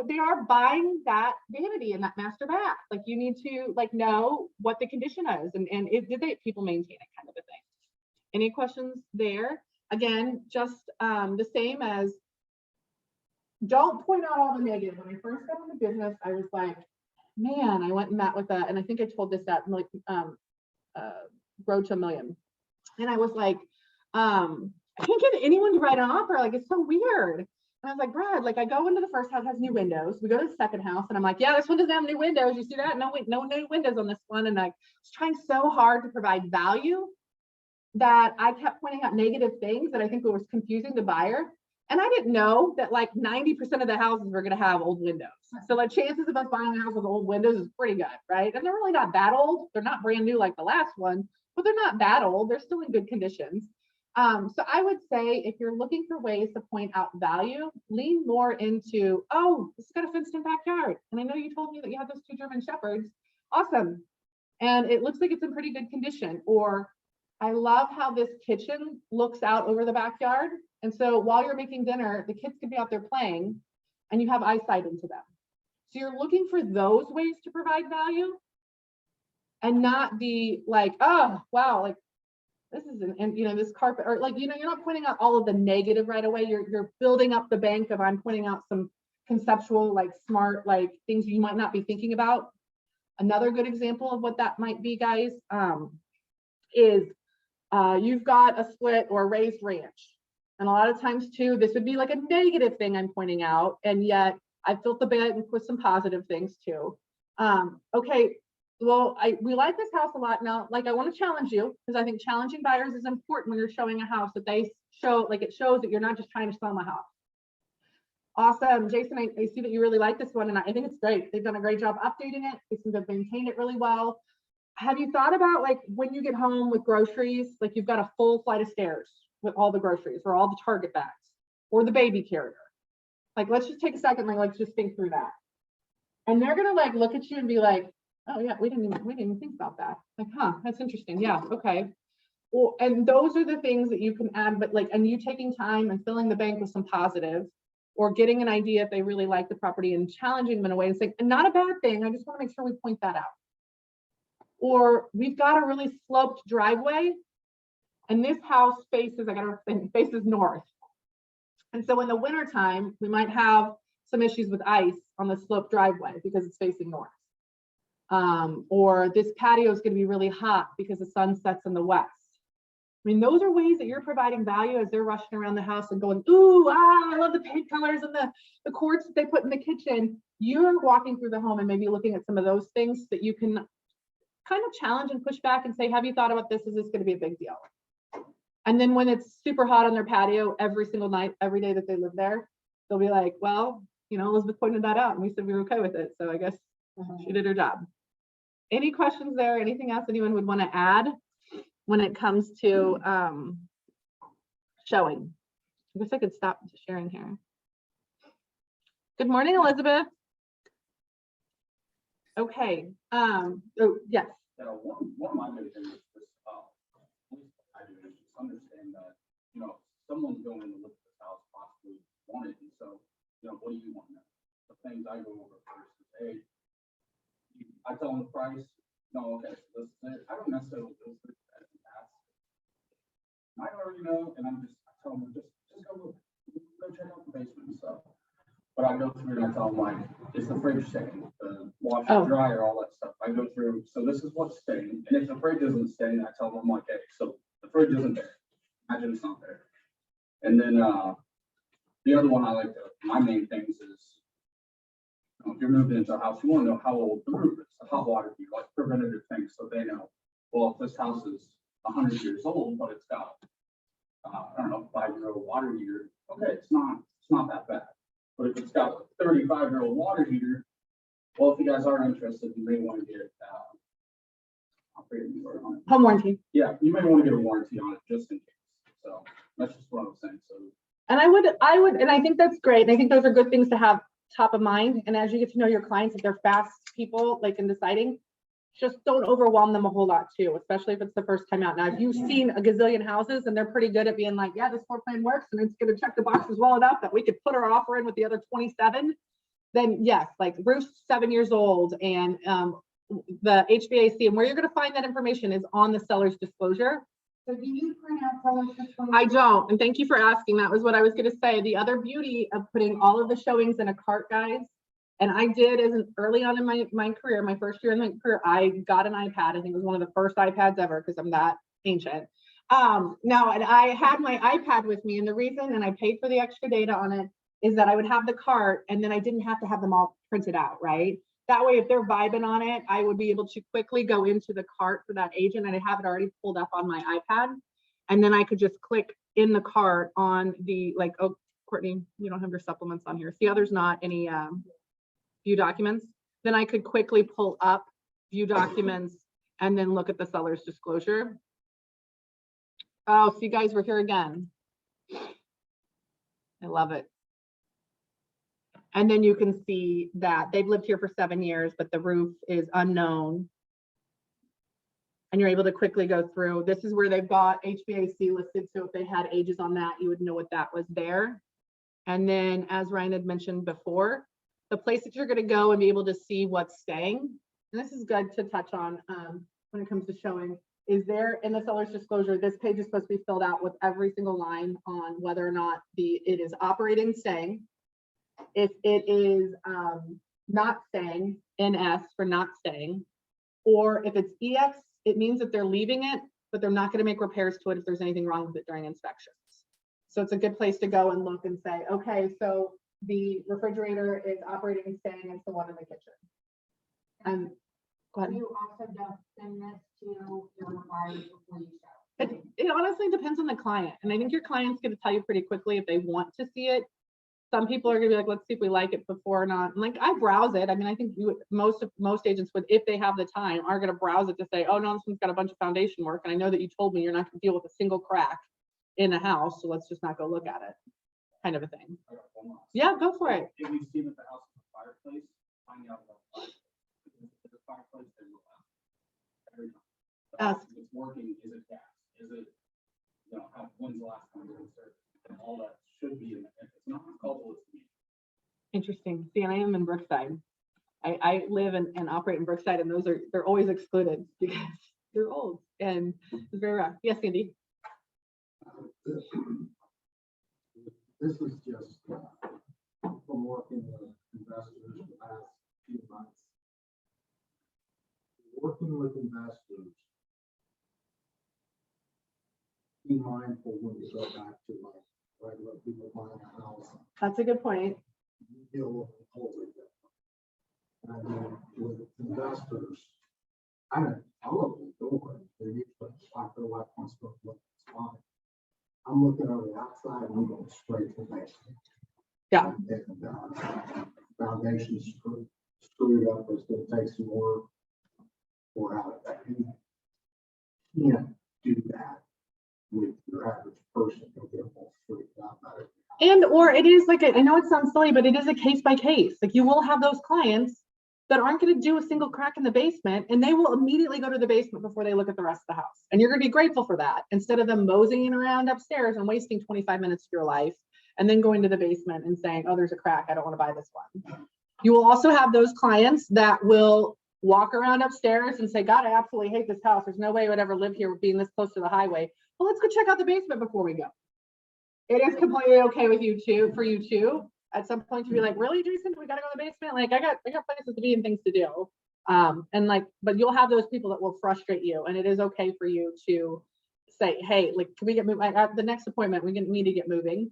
they are buying that vanity in that master bath. Like you need to like know what the condition is and did people maintain it, kind of a thing. Any questions there? Again, just the same as don't point out all the negative. When I first got into business, I was like, man, I went and met with and I think I told this at like Road to a Million. And I was like, I can't get anyone to write an offer. Like, it's so weird. And I was like, Brad, like I go into the first house, has new windows. We go to the second house and I'm like, yeah, this one doesn't have new windows. You see that? No new windows on this one. And I was trying so hard to provide value that I kept pointing out negative things that I think was confusing the buyer. And I didn't know that like 90% of the houses were going to have old windows. So like chances of us buying a house with old windows is pretty good, right? And they're really not that old. They're not brand new like the last one, but they're not that old. They're still in good conditions. So I would say if you're looking for ways to point out value, lean more into, oh, it's got a fenced-in backyard. And I know you told me that you have those 2 German Shepherds. Awesome. And it looks like it's in pretty good condition. Or I love how this kitchen looks out over the backyard. And so while you're making dinner, the kids could be out there playing and you have eyesight into them. So you're looking for those ways to provide value and not be like, oh, wow, like this is this carpet, or like, you're not pointing out all of the negative right away. You're building up the bank of, I'm pointing out some conceptual, like smart, like things you might not be thinking about. Another good example of what that might be, guys, is you've got a split or raised ranch. And a lot of times too, this would be like a negative thing I'm pointing out, and yet I filled the bit and put some positive things too. Okay, well, we like this house a lot now. Like, I want to challenge you, because I think challenging buyers is important when you're showing a house, that they show, like, it shows that you're not just trying to sell them a house. Awesome, Jason, I see that you really like this one, and I think it's great. They've done a great job updating it. They seem to have maintained it really well. Have you thought about, like, when you get home with groceries, like you've got a full flight of stairs with all the groceries or all the Target bags or the baby carrier? Like, let's just take a second, like, let's just think through that. And they're gonna like look at you and be like, oh yeah, we didn't even think about that. Like, huh, that's interesting. Yeah, okay. Well, and those are the things that you can add, but like, and you taking time and filling the bank with some positive, or getting an idea if they really like the property and challenging them in a way and saying, not a bad thing, I just want to make sure we point that out. Or we've got a really sloped driveway, and this house faces, faces north. And so in the wintertime, we might have some issues with ice on the sloped driveway because it's facing north. Or this patio is going to be really hot because the sun sets in the west. I mean, those are ways that you're providing value as they're rushing around the house and going, ooh, I love the paint colors and the quartz that they put in the kitchen. You're walking through the home and maybe looking at some of those things that you can kind of challenge and push back and say, have you thought about this? Is this going to be a big deal? And then when it's super hot on their patio every single night, every day that they live there, they'll be like, well, you know, Elizabeth pointed that out and we said we were okay with it. So I guess she did her job. Any questions there? Anything else anyone would want to add when it comes to showing? I guess I could stop sharing here. Good morning, Elizabeth. Okay. Oh, yes. One of my big things is just, I do is just understand that, you know, someone's going to look at this house, possibly want it, and so, you know, what do you want now? The things I go over first is, hey, I tell them the price, no, okay, so this is it. I don't necessarily go through that and ask. I already know, and I tell them, just go look, go check out the basement and stuff. But I go through and I tell them, like, is the fridge staying, the washer, dryer, all that stuff. I go through, so this is what's staying. And if the fridge isn't staying, I tell them, like, hey, so the fridge isn't there. Imagine it's not there. And then the other one I like to, my main things is, you know, if you're moving into a house, you want to know how old the roof is, the hot water heat, like preventative things, so they know, well, if this house is 100 years old, but it's got, I don't know, 5-year-old water heater, okay, it's not that bad. But if it's got a 35-year-old water heater, well, if you guys are interested, you may want to get home warranty. Yeah, you may want to get a warranty on it just in case. So that's just what I was saying. So, and I would, and I think that's great. And I think those are good things to have top of mind. And as you get to know your clients, if they're fast people, like in deciding, just don't overwhelm them a whole lot too, especially if it's the first time out. Now, if you've seen a gazillion houses and they're pretty good at being like, yeah, this floor plan works and it's going to check the boxes well enough that we could put our offer in with the other 27, then yes, like roof's 7 years old and the HVAC, and where you're going to find that information is on the seller's disclosure. So do you print out seller's disclosure? I don't, and thank you for asking. That was what I was going to say. The other beauty of putting all of the showings in a cart, guys, and I did as an early on in my career, my first year in my career, I got an iPad. I think it was one of the first iPads ever because I'm that ancient. Now, and I had my iPad with me, and the reason, and I paid for the extra data on it, is that I would have the cart and then I didn't have to have them all printed out, right? That way, if they're vibing on it, I would be able to quickly go into the cart for that agent and I have it already pulled up on my iPad. And then I could just click in the cart on the, like, oh, Courtney, you don't have your supplements on here. See how there's not any view documents? Then I could quickly pull up view documents and then look at the seller's disclosure. Oh, so you guys were here again. I love it. And then you can see that they've lived here for 7 years, but the roof is unknown. And you're able to quickly go through. This is where they've got HVAC listed. So if they had ages on that, you would know what that was there. And then, as Ryan had mentioned before, the place that you're going to go and be able to see what's staying. And this is good to touch on when it comes to showing. Is there in the seller's disclosure, this page is supposed to be filled out with every single line on whether or not it is operating, staying. If it is not staying, NS for not staying, or if it's EX, it means that they're leaving it, but they're not going to make repairs to it if there's anything wrong with it during inspections. So it's a good place to go and look and say, okay, so the refrigerator is operating and staying, it's the one in the kitchen. And go ahead. You also don't send this to your buyers before you show. It honestly depends on the client. And I think your client's going to tell you pretty quickly if they want to see it. Some people are going to be like, let's see if we like it before or not. And like, I browse it. I mean, I think most agents would, if they have the time, are going to browse it to say, oh no, this one's got a bunch of foundation work. And I know that you told me you're not going to deal with a single crack in a house. So let's just not go look at it, kind of a thing. I got one last. Yeah, go for it. If we see that the house is a fireplace, find out about the fireplace. If it's a fireplace, they will ask. Every time. The Ask. house, if it's working, is it gas? Is it, when's the last time it was serviced? And all that should be in the, if it's not culpable, it's me. Interesting. See, and I am in Brookside. I live and operate in Brookside, and they're always excluded because they're old and it's very rough. Yes, Sandy. This is just from working with investors the past few months. Working with investors, be mindful when you go back to like regular people buying a house, That's a good point. you deal with them totally different. And then with investors, I don't tell them to do it. They need to like their wife wants to look, it's fine. I'm looking over the outside and I'm going straight to the basement. Yeah. And, foundation's screwed up, it's gonna take some more for out of that. You can't do that with your average person, you'll get all freaked out about it. And, or it is like, I know it sounds silly, but it is a case by case. Like you will have those clients that aren't going to do a single crack in the basement, and they will immediately go to the basement before they look at the rest of the house. And you're going to be grateful for that, instead of them moseying around upstairs and wasting 25 minutes of your life and then going to the basement and saying, oh, there's a crack, I don't want to buy this one. You will also have those clients that will walk around upstairs and say, God, I absolutely hate this house. There's no way I would ever live here being this close to the highway. Well, let's go check out the basement before we go. It is completely okay with you too, for you too. At some point to be like, really, Jason, we gotta go to the basement? Like I got places to be and things to do. And like, but you'll have those people that will frustrate you, and it is okay for you to say, hey, like, can we get moving? At the next appointment, we need to get moving.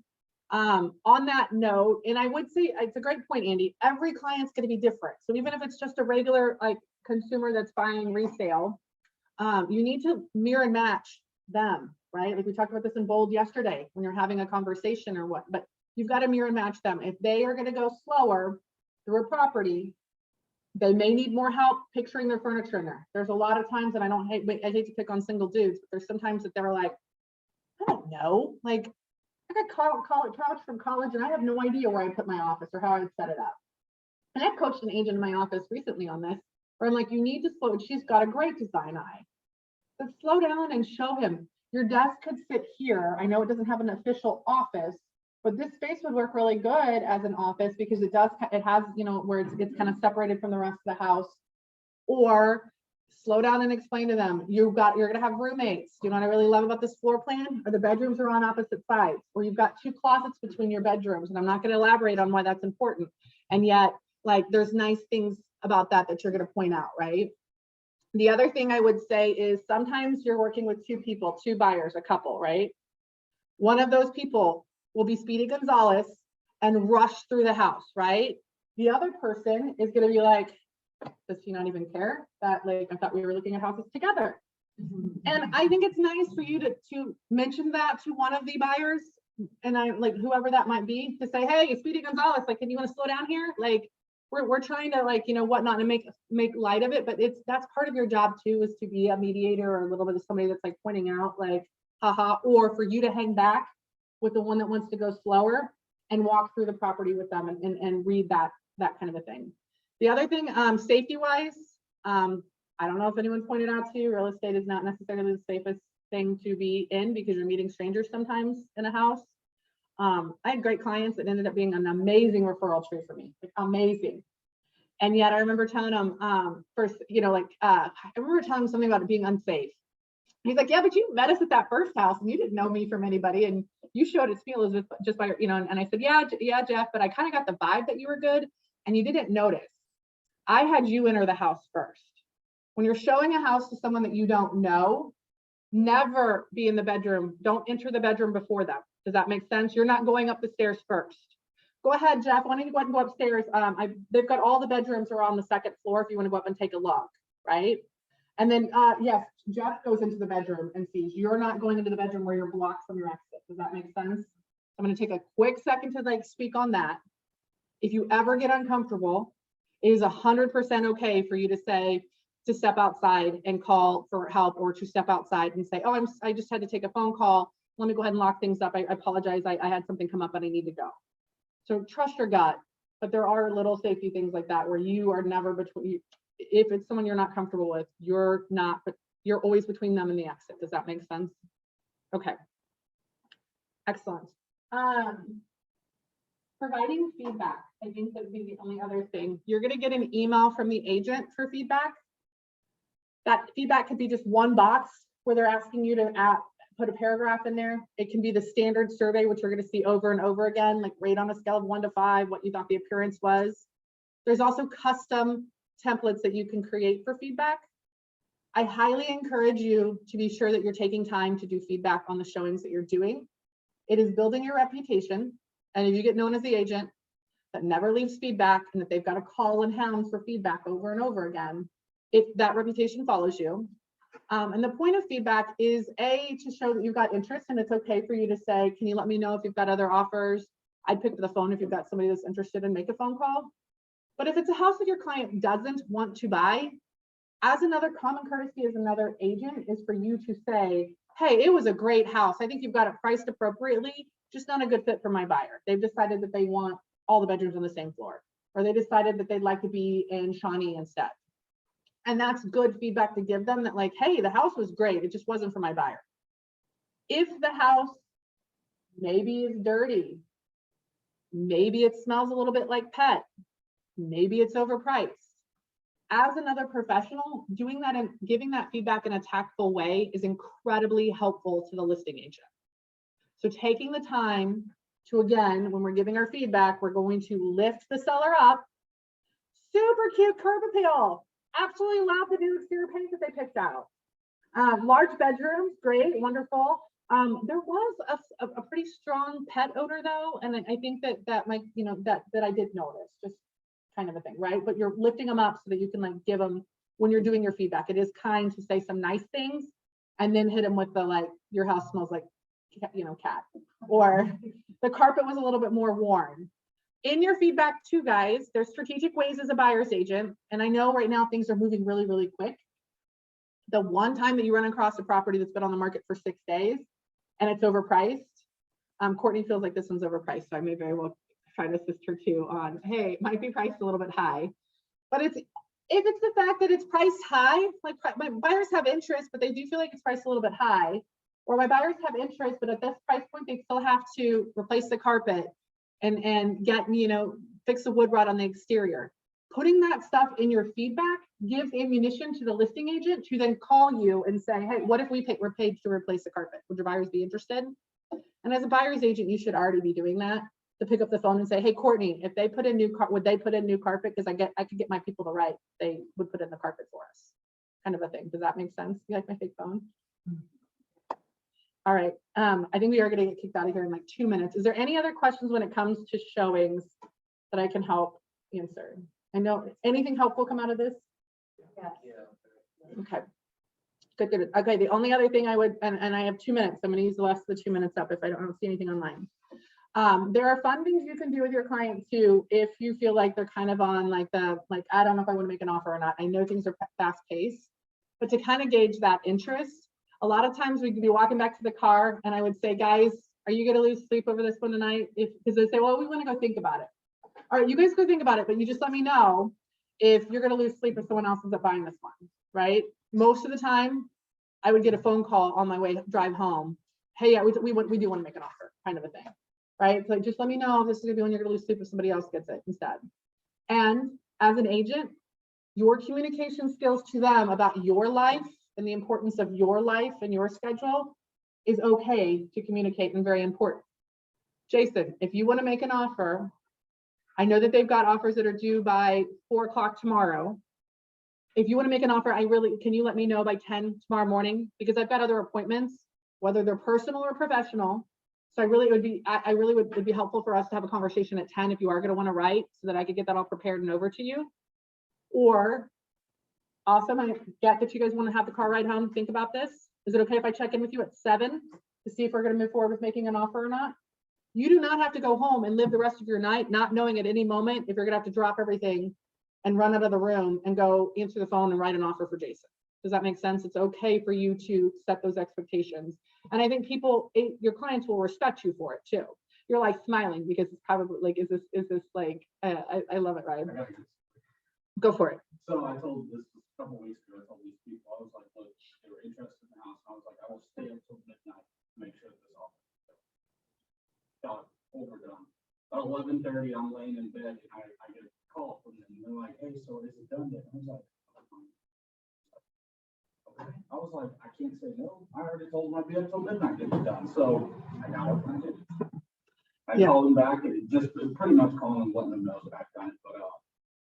On that note, and I would say it's a great point, Andy, every client's going to be different. So even if it's just a regular like consumer that's buying resale, you need to mirror and match them, right? Like we talked about this in bold yesterday when you're having a conversation or what, but you've got to mirror and match them. If they are going to go slower through a property, they may need more help picturing their furniture in there. There's a lot of times, and I hate to pick on single dudes, but there's sometimes that they're like, I don't know, like I got college from college and I have no idea where I put my office or how I would set it up. And I've coached an agent in my office recently on this, where I'm like, you need to slow, she's got a great design eye. But slow down and show him your desk could sit here. I know it doesn't have an official office, but this space would work really good as an office because it has, you know, where it's kind of separated from the rest of the house. Or slow down and explain to them, you're gonna have roommates. You know what I really love about this floor plan? Or the bedrooms are on opposite sides, or you've got 2 closets between your bedrooms. And I'm not gonna elaborate on why that's important. And yet, like, there's nice things about that you're gonna point out, right? The other thing I would say is sometimes you're working with 2 people, 2 buyers, a couple, right? One of those people will be Speedy Gonzalez and rush through the house, right? The other person is gonna be like, does she not even care that, like, I thought we were looking at houses together? And I think it's nice for you to mention that to one of the buyers, and I like whoever that might be, to say, hey, Speedy Gonzalez, like, can you want to slow down here? Like, we're trying to, like, you know, whatnot, and make light of it, but that's part of your job too, is to be a mediator or a little bit of somebody that's like pointing out, like, haha, or for you to hang back with the one that wants to go slower and walk through the property with them and read that kind of a thing. The other thing, safety wise, I don't know if anyone pointed out to you, real estate is not necessarily the safest thing to be in because you're meeting strangers sometimes in a house. I had great clients that ended up being an amazing referral tree for me, like amazing. And yet I remember telling them first, you know, like, I remember telling them something about it being unsafe. He's like, yeah, but you met us at that first house and you didn't know me from anybody. And you showed it to me, Elizabeth, just by, you know, and I said, yeah, Jeff, but I kind of got the vibe that you were good and you didn't notice. I had you enter the house first. When you're showing a house to someone that you don't know, never be in the bedroom. Don't enter the bedroom before them. Does that make sense? You're not going up the stairs first. Go ahead, Jeff. Why don't you go ahead and go upstairs? They've got all the bedrooms are on the second floor if you want to go up and take a look, right? And then, yes, Jeff goes into the bedroom and sees. You're not going into the bedroom where you're blocked from your exit. Does that make sense? I'm going to take a quick second to like speak on that. If you ever get uncomfortable, it is 100% okay for you to say, to step outside and call for help, or to step outside and say, oh, I just had to take a phone call. Let me go ahead and lock things up. I apologize. I had something come up and I need to go. So trust your gut, but there are little safety things like that where you are never between. If it's someone you're not comfortable with, you're not, but you're always between them and the exit. Does that make sense? Okay. Excellent. Providing feedback. I think that would be the only other thing. You're going to get an email from the agent for feedback. That feedback could be just one box where they're asking you to put a paragraph in there. It can be the standard survey, which you're going to see over and over again, like rate on a scale of 1 to 5, what you thought the appearance was. There's also custom templates that you can create for feedback. I highly encourage you to be sure that you're taking time to do feedback on the showings that you're doing. It is building your reputation. And if you get known as the agent that never leaves feedback and that they've got to call and hound for feedback over and over again, that reputation follows you. And the point of feedback is to show that you've got interest, and it's okay for you to say, can you let me know if you've got other offers? I'd pick up the phone if you've got somebody that's interested and make a phone call. But if it's a house that your client doesn't want to buy, as another common courtesy as another agent is for you to say, hey, it was a great house. I think you've got it priced appropriately, just not a good fit for my buyer. They've decided that they want all the bedrooms on the same floor, or they decided that they'd like to be in Shawnee instead. And that's good feedback to give them, that like, hey, the house was great. It just wasn't for my buyer. If the house maybe is dirty, maybe it smells a little bit like pet, maybe it's overpriced. As another professional, doing that and giving that feedback in a tactful way is incredibly helpful to the listing agent. So taking the time to, again, when we're giving our feedback, we're going to lift the seller up. Super cute curb appeal. Absolutely love the new exterior paint that they picked out. Large bedrooms, great, wonderful. There was a pretty strong pet odor though, and I think that might, you know, that I did notice, just kind of a thing, right? But you're lifting them up so that you can like give them, when you're doing your feedback, it is kind to say some nice things and then hit them with the like, your house smells like, you know, cat, or the carpet was a little bit more worn. In your feedback too, guys, there's strategic ways as a buyer's agent. And I know right now things are moving really, really quick. The one time that you run across a property that's been on the market for 6 days and it's overpriced, Courtney feels like this one's overpriced. So I may very well try to assist her too on, hey, it might be priced a little bit high. But if it's the fact that it's priced high, like my buyers have interest, but they do feel like it's priced a little bit high, or my buyers have interest, but at this price point, they still have to replace the carpet and get, you know, fix the wood rot on the exterior. Putting that stuff in your feedback gives ammunition to the listing agent to then call you and say, hey, what if we're paid to replace the carpet? Would your buyers be interested? And as a buyer's agent, you should already be doing that, to pick up the phone and say, hey, Courtney, if they put in would they put in new carpet? Because I could get my people to write, they would put in the carpet for us, kind of a thing. Does that make sense? You like my fake phone? All right, I think we are gonna get kicked out of here in like 2 minutes. Is there any other questions when it comes to showings that I can help answer? I know, anything helpful come out of this? Yes. Okay, good. Okay, the only other thing I would, and I have 2 minutes, I'm gonna use the rest of the 2 minutes up if I don't see anything online. There are fun things you can do with your client too, if you feel like they're kind of on like I don't know if I want to make an offer or not. I know things are fast paced, but to kind of gauge that interest, a lot of times we could be walking back to the car and I would say, guys, are you going to lose sleep over this one tonight? Because they say, well, we want to go think about it. All right, you guys go think about it, but you just let me know if you're going to lose sleep if someone else ends up buying this one, right? Most of the time, I would get a phone call on my way drive home. Hey, yeah, we do want to make an offer, kind of a thing, right? So just let me know if this is going to be when you're going to lose sleep if somebody else gets it instead. And as an agent, your communication skills to them about your life and the importance of your life and your schedule is okay to communicate and very important. Jason, if you want to make an offer, I know that they've got offers that are due by 4 o'clock tomorrow. If you want to make an offer, can you let me know by 10 tomorrow morning? Because I've got other appointments, whether they're personal or professional. So it'd be helpful for us to have a conversation at 10 if you are going to want to write, so that I could get that all prepared and over to you. Or, awesome, I get that you guys want to have the car ride home, think about this. Is it okay if I check in with you at 7 to see if we're going to move forward with making an offer or not? You do not have to go home and live the rest of your night not knowing at any moment if you're going to have to drop everything and run out of the room and go answer the phone and write an offer for Jason. Does that make sense? It's okay for you to set those expectations. And I think your clients will respect you for it too. You're like smiling because it's probably like, is this like, I love it, Ryan. Go for it. So I told this a couple weeks ago, I told these people, I was like, look, they were interested in the house. I was like, I will stay until midnight to make sure this all got overdone. At 11:30, I'm laying in bed and I get a call from them. And they're like, hey, so is it done yet? I was like, okay. I was like, I can't say no. I already told them I'd be up till midnight to be done. So I got up and I did. I Yeah. called them back and pretty much calling them, letting them know that I've done it. But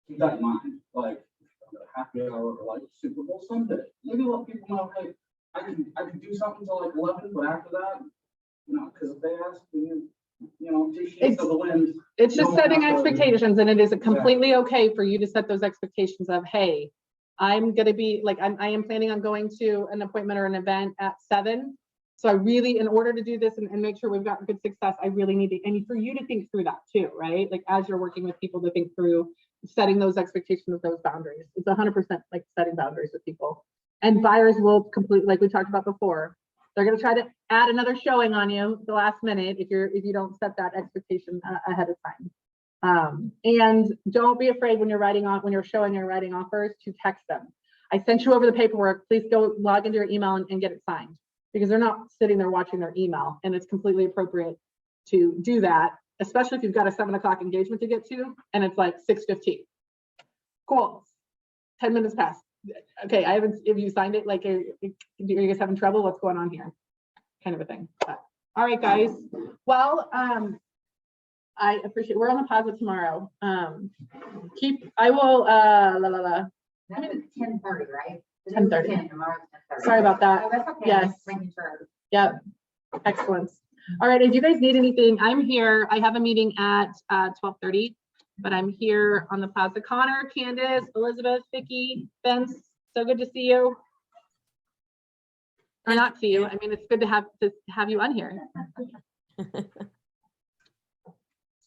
keep that in mind, like a happy hour or like Super Bowl Sunday. Maybe let people know, hey, I can do something till like 11, but after that, because if they ask, It's- to the wind. It's just No, setting not really. expectations, and it is completely okay for you to set those expectations of, hey, I'm gonna be like, I am planning on going to an appointment or an event at 7. So I really, in order to do this and make sure we've got good success, I really need to, and for you to think through that too, right? Like as you're working with people to think through setting those expectations, those boundaries. It's 100% like setting boundaries with people. And buyers will completely, like we talked about before, they're going to try to add another showing on you at the last minute if you don't set that expectation ahead of time. And don't be afraid when you're showing or writing offers to text them. I sent you over the paperwork. Please go log into your email and get it signed, because they're not sitting there watching their email, and it's completely appropriate to do that, especially if you've got a 7 o'clock engagement to get to and it's like 6:15. Cool. 10 minutes passed. Okay, have you signed it? Like, are you guys having trouble? What's going on here? Kind of a thing. But, all right, guys. Well, I appreciate, we're on the plaza tomorrow. I will, That's at 10:30, right? 10:30. 10, tomorrow's 10:30. Sorry about that. Oh, that's okay. Yes. Just making sure. Yep. Excellent. All right, if you guys need anything, I'm here. I have a meeting at 12:30, but I'm here on the plaza. Connor, Candace, Elizabeth, Vicki, Vince, so good to see you. Or not see you. I mean, it's good to have you on here.